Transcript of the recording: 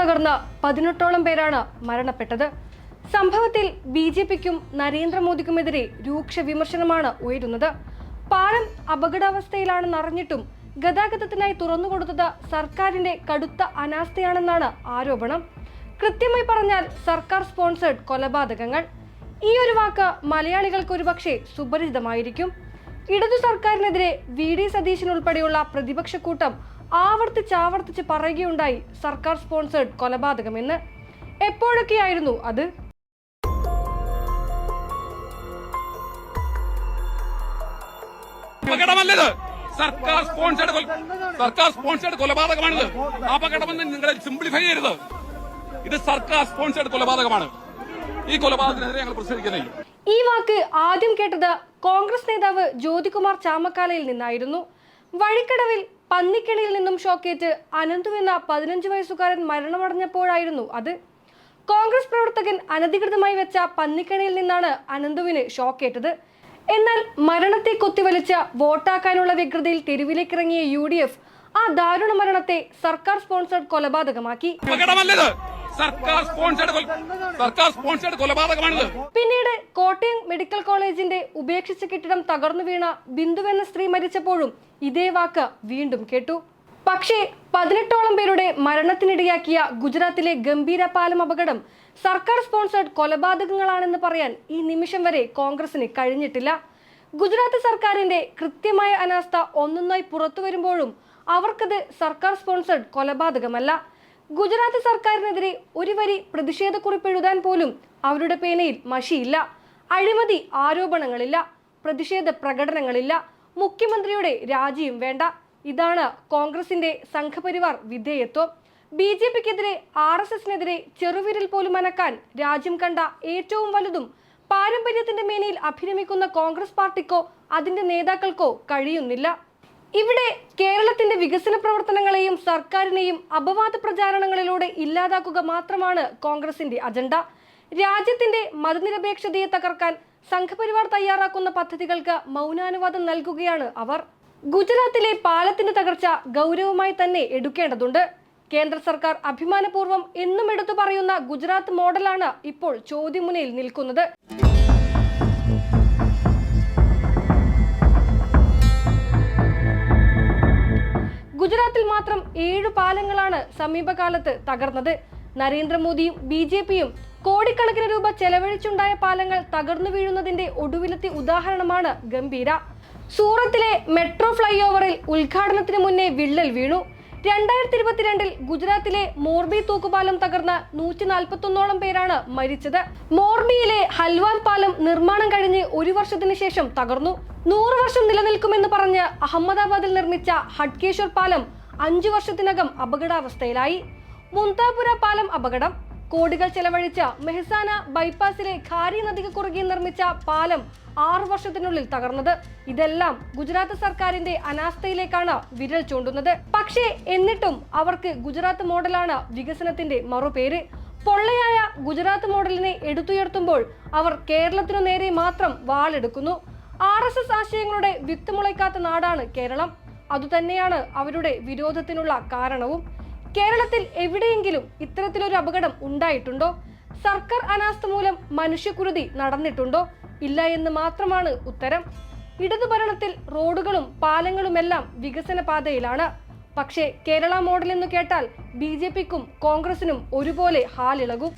തകർന്ന് 18ഓളം പേരാണ് മരണപ്പെട്ടത്. സംഭവത്തിൽ BJPക്കും നരേന്ദ്രമോദിക്കുമെതിരെ രൂക്ഷ വിമർശനമാണ് ഉയരുന്നത്. പാലം അപകടാവസ്ഥയിലാണെന്നറിഞ്ഞിട്ടും ഗതാഗതത്തിനായി തുറന്നുകൊടുത്തത് സർക്കാരിന്റെ കടുത്ത അനാസ്ഥയാണെന്നാണ് ആരോപണം. കൃത്യമായി പറഞ്ഞാൽ സർക്കാർ സ്പോൺസേഡ് കൊലപാതകങ്ങൾ. ഈ ഒരു വാക്ക് മലയാളികൾക്ക് ഒരുപക്ഷെ സുപരിചിതമായിരിക്കും. ഇടതു സർക്കാരിനെതിരെ VD സതീശൻ ഉൾപ്പെടെയുള്ള പ്രതിപക്ഷ കൂട്ടം ആവർത്തിച്ച് പറയുകയുണ്ടായി സർക്കാർ സ്പോൺസേഡ് കൊലപാതകമെന്ന്. എപ്പോഴൊക്കെയായിരുന്നു അത്? അപകടമല്ലത്, സർക്കാർ സ്പോൺസേഡ് കൊലപാതകമാണിത്. അപകടമെന്ന് നിങ്ങൾ സിംപ്ലിഫൈ ചെയ്യരുത്. ഇത് സർക്കാർ സ്പോൺസേഡ് കൊലപാതകമാണ്. ഈ കൊലപാതകത്തിനെതിരെ ഞങ്ങൾ പ്രതിഷേധിക്കുന്നത്. ഈ വാക്ക് ആദ്യം കേട്ടത് കോൺഗ്രസ് നേതാവ് ജ്യോതികുമാർ ചാമക്കാലയിൽ നിന്നായിരുന്നു. വഴിക്കടവിൽ പന്നിക്കിണിയിൽ നിന്നും ഷോക്കേറ്റ് അനന്തു എന്ന 15 വയസ്സുകാരൻ മരണമടഞ്ഞപ്പോഴായിരുന്നു അത്. കോൺഗ്രസ് പ്രവർത്തകൻ അനധികൃതമായി വെച്ച പന്നിക്കിണിയിൽ നിന്നാണ് അനന്തുവിന് ഷോക്കേറ്റത്. എന്നാൽ മരണത്തെ കൊത്തിവലിച്ച വോട്ടാക്കാനുള്ള വ്യഗ്രതയിൽ തെരുവിലേക്കിറങ്ങിയ UDF ആ ദാരുണ മരണത്തെ സർക്കാർ സ്പോൺസേഡ് കൊലപാതകമാക്കി. സർക്കാർ സ്പോൺസേഡ് കൊലപാതകമാണിത്. പിന്നീട് കോട്ടയം മെഡിക്കൽ കോളേജിന്റെ ഉപേക്ഷിച്ച കെട്ടിടം തകർന്നു വീണ ബിന്ദു എന്ന സ്ത്രീ മരിച്ചപ്പോഴും ഇതേ വാക്ക് വീണ്ടും കേട്ടു. പക്ഷേ 18ഓളം പേരുടെ മരണത്തിനിടയാക്കിയ ഗുജറാത്തിലെ ഗംഭീര പാലം അപകടം സർക്കാർ സ്പോൺസേഡ് കൊലപാതകങ്ങളാണെന്ന് പറയാൻ ഈ നിമിഷം വരെ കോൺഗ്രസിന് കഴിഞ്ഞിട്ടില്ല. ഗുജറാത്ത് സർക്കാരിന്റെ കൃത്യമായ അനാസ്ഥ ഒന്നൊന്നായി പുറത്തു വരുമ്പോഴും അവർക്കത് സർക്കാർ സ്പോൺസേഡ് കൊലപാതകമല്ല. ഗുജറാത്ത് സർക്കാരിനെതിരെ ഒരു വരി പ്രതിഷേധക്കുറിപ്പ് എഴുതാൻ പോലും അവരുടെ പേനയിൽ മഷിയില്ല. അഴിമതി ആരോപണങ്ങളില്ല, പ്രതിഷേധ പ്രകടനങ്ങളില്ല, മുഖ്യമന്ത്രിയുടെ രാജിയും വേണ്ട. ഇതാണ് കോൺഗ്രസിന്റെ സംഘപരിവാർ വിധേയത്വം. BJPക്കെതിരെ RSSനെതിരെ ചെറുവിരൽ പോലും അനക്കാൻ രാജ്യം കണ്ട ഏറ്റവും വലുതും പാരമ്പര്യത്തിന്റെ മേനയിൽ അഭിരമിക്കുന്ന കോൺഗ്രസ് പാർട്ടിക്കോ അതിന്റെ നേതാക്കൾക്കോ കഴിയുന്നില്ല. ഇവിടെ കേരളത്തിന്റെ വികസന പ്രവർത്തനങ്ങളെയും സർക്കാരിനെയും അപവാദ പ്രചാരണങ്ങളിലൂടെ ഇല്ലാതാക്കുക മാത്രമാണ് കോൺഗ്രസിന്റെ അജണ്ട. രാജ്യത്തിന്റെ മതനിരപേക്ഷതയെ തകർക്കാൻ സംഘപരിവാർ തയ്യാറാക്കുന്ന പദ്ധതികൾക്ക് മൗനാനുവാദം നൽകുകയാണ് അവർ. ഗുജറാത്തിലെ പാലത്തിന്റെ തകർച്ച ഗൗരവമായി തന്നെ എടുക്കേണ്ടതുണ്ട്. കേന്ദ്ര സർക്കാർ അഭിമാനപൂർവ്വം എന്നും എടുത്തു പറയുന്ന ഗുജറാത്ത് മോഡലാണ് ഇപ്പോൾ ചോദ്യമുനയിൽ നിൽക്കുന്നത്. ഗുജറാത്തിൽ മാത്രം 7 പാലങ്ങളാണ് സമീപകാലത്ത് തകർന്നത്. നരേന്ദ്രമോദിയും BJPയും കോടിക്കണക്കിന് രൂപ ചെലവഴിച്ചുണ്ടായ പാലങ്ങൾ തകർന്നു വീഴുന്നതിന്റെ ഒടുവിലത്തെ ഉദാഹരണമാണ് ഗംഭീര. സൂറത്തിലെ മെട്രോ ഫ്ലൈ ഓവറിൽ ഉദ്ഘാടനത്തിന് മുന്നേ വിള്ളൽ വീണു. 2022 ഗുജറാത്തിലെ മോർബി തൂക്കുപാലം തകർന്ന് 141ഓളം പേരാണ് മരിച്ചത്. മോർബിയിലെ ഹൽവാൻ പാലം നിർമ്മാണം കഴിഞ്ഞ് 1 വർഷത്തിന് ശേഷം തകർന്നു. 100 വർഷം നിലനിൽക്കുമെന്ന് പറഞ്ഞ് അഹമ്മദാബാദിൽ നിർമ്മിച്ച ഹഡ്കേശ്വർ പാലം 5 വർഷത്തിനകം അപകടാവസ്ഥയിലായി. മുന്താപുര പാലം അപകടം. കോടികൾ ചെലവഴിച്ച മെഹ്സാന ബൈപ്പാസിലെ ഖാരി നദിക്ക് കുറുകെ നിർമ്മിച്ച പാലം 6 വർഷത്തിനുള്ളിൽ തകർന്നത്. ഇതെല്ലാം ഗുജറാത്ത് സർക്കാരിന്റെ അനാസ്ഥയിലേക്കാണ് വിരൽ ചൂണ്ടുന്നത്. പക്ഷേ എന്നിട്ടും അവർക്ക് ഗുജറാത്ത് മോഡലാണ് വികസനത്തിന്റെ മറുപേര്. പൊള്ളയായ ഗുജറാത്ത് മോഡലിനെ എടുത്തുയർത്തുമ്പോൾ അവർ കേരളത്തിനു നേരെ മാത്രം വാളെടുക്കുന്നു. RSS ആശയങ്ങളുടെ വിത്ത് മുളയ്ക്കാത്ത നാടാണ് കേരളം. അതുതന്നെയാണ് അവരുടെ വിരോധത്തിനുള്ള കാരണവും. കേരളത്തിൽ എവിടെയെങ്കിലും ഇത്തരത്തിലൊരു അപകടം ഉണ്ടായിട്ടുണ്ടോ? സർക്കാർ അനാസ്ഥ മൂലം മനുഷ്യക്കുരുതി നടന്നിട്ടുണ്ടോ? ഇല്ല എന്ന് മാത്രമാണ് ഉത്തരം. ഇടതുഭരണത്തിൽ റോഡുകളും പാലങ്ങളുമെല്ലാം വികസന പാതയിലാണ്. പക്ഷേ കേരള മോഡൽ എന്ന് കേട്ടാൽ BJPക്കും കോൺഗ്രസിനും ഒരുപോലെ ഹാലിളകും.